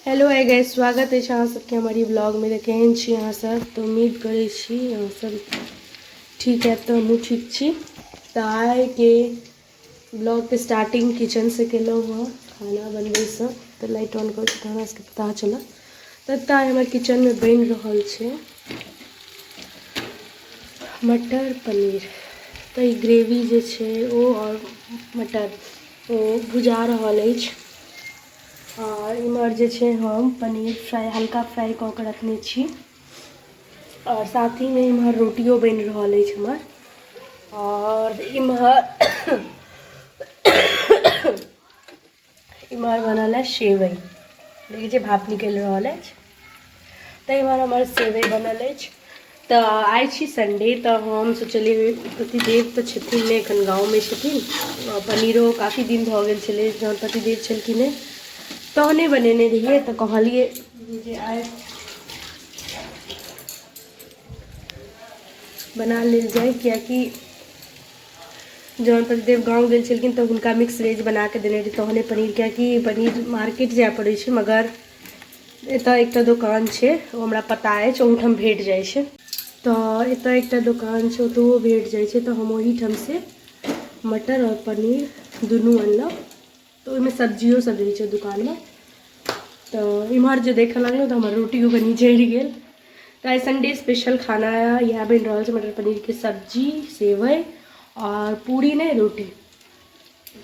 Hello है guys, स्वागत है अहाँ सबके हमारी ब्लॉग में। केहन छी अहाँ सब? तो उम्मीद करै छी अहाँ सब ठीक है। तो हमहूँ ठीक छी। तो आइ के ब्लॉग के स्टार्टिंग किचन से केलहुँ हँ, खाना बनबै से। तो लाइट ऑन कर तो हमरा सबके पता चला तब हमर किचन में बन रहल छै मटर पनीर। तो ई ग्रेवी जे छै ओ और मटर ओ भुजा रहल अछि। और इमहर जे छै हम पनीर फ्राई हल्का फ्राई कऽ के रखने छी। और साथ ही में इमहर रोटियो बन रहल अछि हमर। और इमहर इमहर बनल है सेवई, देखिए भाप निकल रहल अछि। तो इमहर हमर सेवई बनल अछि। तो आइ छी संडे, तो हम सोचलिए पतिदेव तो छथिन नहीं, एखन गाँव में छथिन। पनीरो काफ़ी दिन भऽ गेल छलै जहन पतिदेव छलखिन तहने बनेने रहिए। तो कहलिए जे आइ बना लेल जाए, कियाकि जहन पतिदेव गाँव गेल छलखिन तो हुनका मिक्स वेज बना के देने रही तहने पनीर, कियाकि पनीर मार्केट जाए पड़ै छै। मगर एतऽ एकटा दुकान छै ओ हमरा पता अछि, ओहूठाम भेट जाइ छै। तो एतऽ एकटा दुकान छै ओतहुओ भेट जाइ छै। तो हम ओहीठाम से मटर और पनीर दुनू अनलहुँ। तो ओहिमे सब्जियो सब रहै छै दुकान में। तो इम्हर जो देख लगलहुँ तो हमार रोटियो कनी जरि गेल। तो आई संडे स्पेशल खाना यह बन रहा है, मटर पनीर के सब्जी, सेवई और पूरी नहीं रोटी।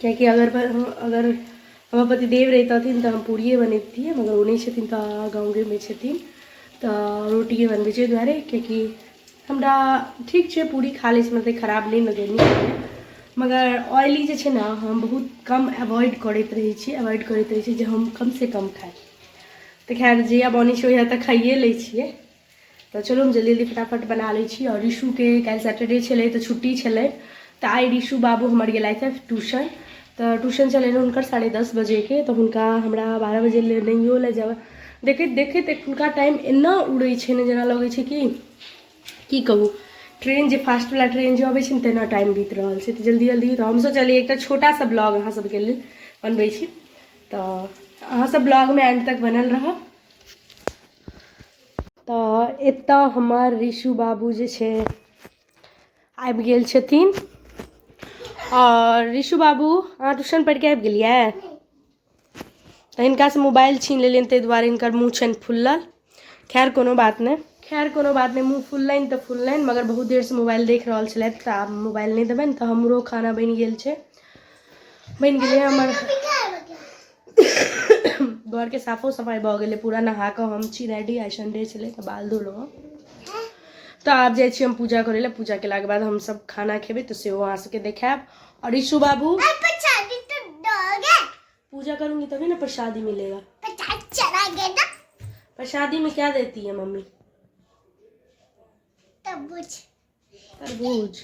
क्योंकि अगर हमर पतिदेव रहितथिन तो हम पूड़िए बनैतियै, मगर वो नहीं छथिन तो गाँवे में छथिन तो रोटिए बनबै छै दुआरे। क्योंकि हमरा ठीक छै पूरी खा लै छै, मतलब खराब नहीं लगे नीक, मगर ऑयली जे छै ना हम बहुत कम अवॉइड करैत रहै छी। जे हम कम से कम खाए। तो खैर जहिया बनै छै ओहिया तऽ खाइए लै छियै। तो चलो हम जल्दी जल्दी फटाफट बना लै छी। और ऋषु के काल्हि सैटरडे छलै तो छुट्टी छलै। तो आई ऋषु बाबू हमर गेलथि है ट्यूशन। तो ट्यूशन चले हुनकर 10:30 बजे के। तो हुनका हमरा 12 बजे नहियो ले जाब देखैत देखैत हुनका टाइम एना उड़ै छै ने, जेना लगै छै कि की कहूँ ट्रेन जे फास्ट वाला ट्रेन जो अबै छै ने तेना टाइम बीत रहल छै। तो जल्दी जल्दी तो हम सोचलिए एक छोटा सा ब्लॉग अहाँ सबके लेल बनबै छी। तो अहाँ सब ब्लॉग में एंड तक बनल रहब। तो एतऽ हमर ऋषु बाबू जे छै आबि गेल छथिन। और ऋषु बाबू अहाँ ट्यूशन पढ़ के आबि गेलियै? तो हिनका से मोबाइल छीन लेलियनि, ताहि दुआरे हिनकर मुँह छनि फुलल। खैर कोनो बात नहीं, मुँह फुललनि तो फुललनि, मगर बहुत देर से मोबाइल देख रहल छलथि। तो आब मोबाइल नहीं देबनि। तो हमरो खाना बनि गेल छै, बनि गेलै हमर घर के साफो सफाई भऽ गेलै पूरा। नहा कऽ हम छी रेडी, आई संडे छलै तो बाल धोलहुँ। तो आब जाइ छी हम पूजा करै लए। पूजा केलाके बाद हम सब खाना खेबै तो सेहो अहाँ सबके देखायब। और ऋषु बाबू पूजा करूंगी तभी ना प्रसादी मिलेगा। प्रसादी में क्या देती है मम्मी? तरबूज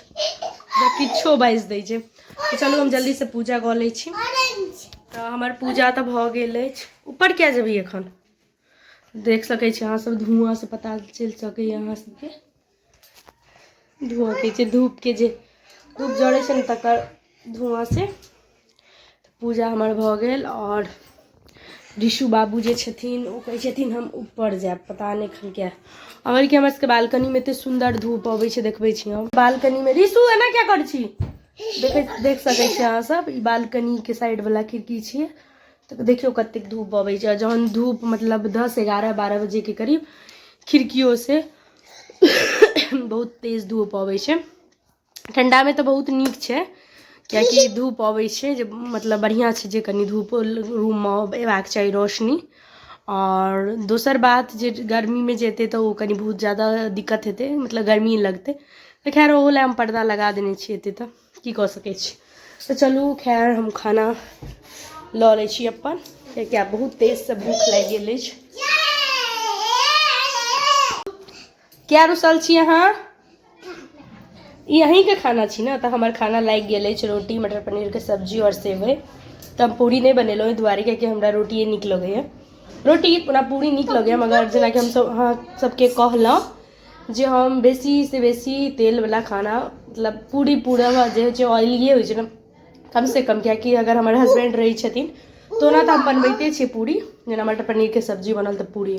किच्छो बाइज दै छै। तो चलू हम जल्दी से पूजा कऽ लै छी। तो हमर पूजा तो भऽ गेल अछि। ऊपर क्या जेबी एखन? देख सकै छी अहाँ सब, धुआं से पता चलि सकैए अहाँ सबके। धुआं के धूप के जे धूप जड़ै छै ने तकर धुआं से। पूजा हमर भऽ गेल। और ऋषु बाबू जे छथिन ओ कहै छथिन हम ऊपर जायब, पता नहीं एखन क्या। और कि हमर सबके बालकनी में एते सुंदर धूप अबै छै, देखबै छी हम बालकनी में। ऋषु एना क्या करै छी? देख सकै छी अहाँ सब, ई बालकनी के साइड वाला खिड़की छियै। तो देखियो कतेक धूप अबै छै। जहन धूप मतलब 10, 11, 12 बजे के करीब खिड़कियों से बहुत तेज धूप अबै छै। ठंडा में तो बहुत नीक छै, कियाकि धूप अबै छै जे मतलब बढ़िया छै, जे कनी धूप रूम में एबाक चाही रोशनी। और दोसर बात जे गर्मी में जेतै तो कनी बहुत ज़्यादा दिक्कत हेतै, मतलब गर्मी लगतै। तो खैर ओहो लए हम पर्दा लगा देने छी एते, तो की कऽ सकै छी। तो चलू खैर हम खाना लऽ लै छी अपन, कियाकि आब बहुत तेज से भूख लागि गेल अछि। क्या रुसल छी अहाँ? यहीं के खाना छी ना? तो हमार खाना लागि गेल अछि, रोटी मटर पनीर के सब्जी और सेवई। तो हम पूरी नहीं बनेलहुँ एहि दुआरे कियाकि हमरा रोटिए नीक लगैए। रोटी पुनः पूरी नीक लगैए, मगर जेना कि हम सब अहाँ सबके कहलहुँ जे हम बेसी से बेसी तेल वाला खाना, मतलब पूरा जे होइ छै ऑयलिए होइ छै ना, कम से कम। कियाकि अगर हमर हस्बैंड रहै छथिन तो ना तो हम बनबैते छे पूरी, जना मटर पनीर के सब्जी बनल तो पूरी,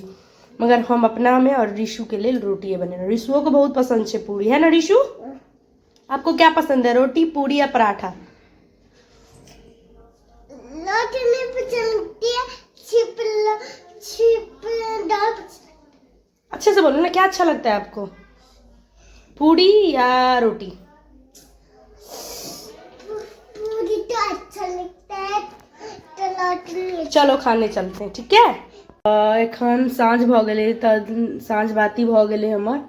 मगर हम अपना में और रिशु के लिए रोटी बने। रिशुओं को बहुत पसंद है पूरी, है ना रिशु? आपको क्या पसंद है, रोटी पूरी या पराठा? रोटी नहीं पसंद है, दाल। अच्छे से बोलो ना, क्या अच्छा लगता है आपको, पूरी या रोटी? पूरी तो अच्छा लगता है, तो रोटी। चलो खाने चलते हैं, ठीक है। एखन साँझ भ गेलै तऽ साँझ बाती भ गेलै हमर,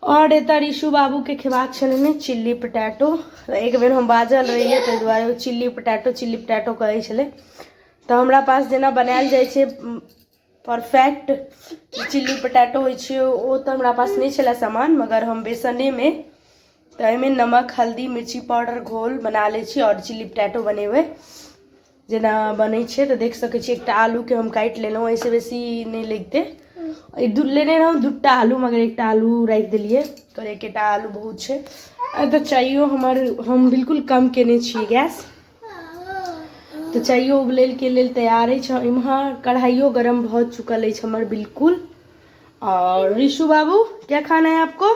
और एतऽ रिशु बाबू के खेबाक छलै चिल्ली पोटैटो। एक बेर हम बाजल रहियै ताहि दुआरे चिल्ली पोटैटो कहै छलै। तऽ हमरा पास जेना बनायल जाइ छै परफेक्ट चिल्ली पोटैटो होइ छै ओ तऽ हमरा पास नहीं छलै सामान, मगर हम बेसने में तऽ एहिमे नमक हल्दी मिर्ची पाउडर घोल बना लै छी और चिल्ली पोटैटो बनेबै जेना बनै छै। तऽ देख सकै छी एकटा आलू के हम काटि लेलहुँ, ऐसे बेसी नहीं लगते। लेने रहूँ 2टा आलू, मगर एकटा आलू राखि देलियै, और एकेटा आलू बहुत छै। तऽ चाहियो हम बिल्कुल कम केने छियै गैस, तो चाहियो उबलैल के लेल तैयार है। इम्हर कढ़ाइयो गरम भ चुकल है हमर बिल्कुल। और रिशु बाबू क्या खाना है आपको?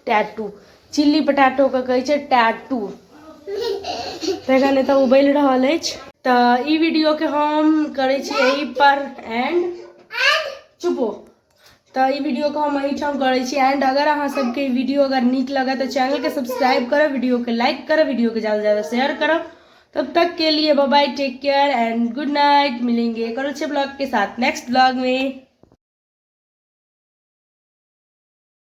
टैटू चिल्ली पोटैटो के कहै छै टैटू। तखन एतऽ उबलि रहल अछि, तऽ ई वीडियो के हम करै छी यही पर एंड। चुपो। तो ई वीडियो को हम एहिठाम करै छी एंड। अगर अहाँ सबके वीडियो अगर नीक लगे तो चैनल के सब्सक्राइब करो, वीडियो के लाइक करो, वीडियो के ज़्यादा से ज़्यादा शेयर करो। तब तक के लिए bye bye, take care and good night. मिलेंगे एक और अच्छे ब्लॉग के साथ नेक्स्ट ब्लॉग में।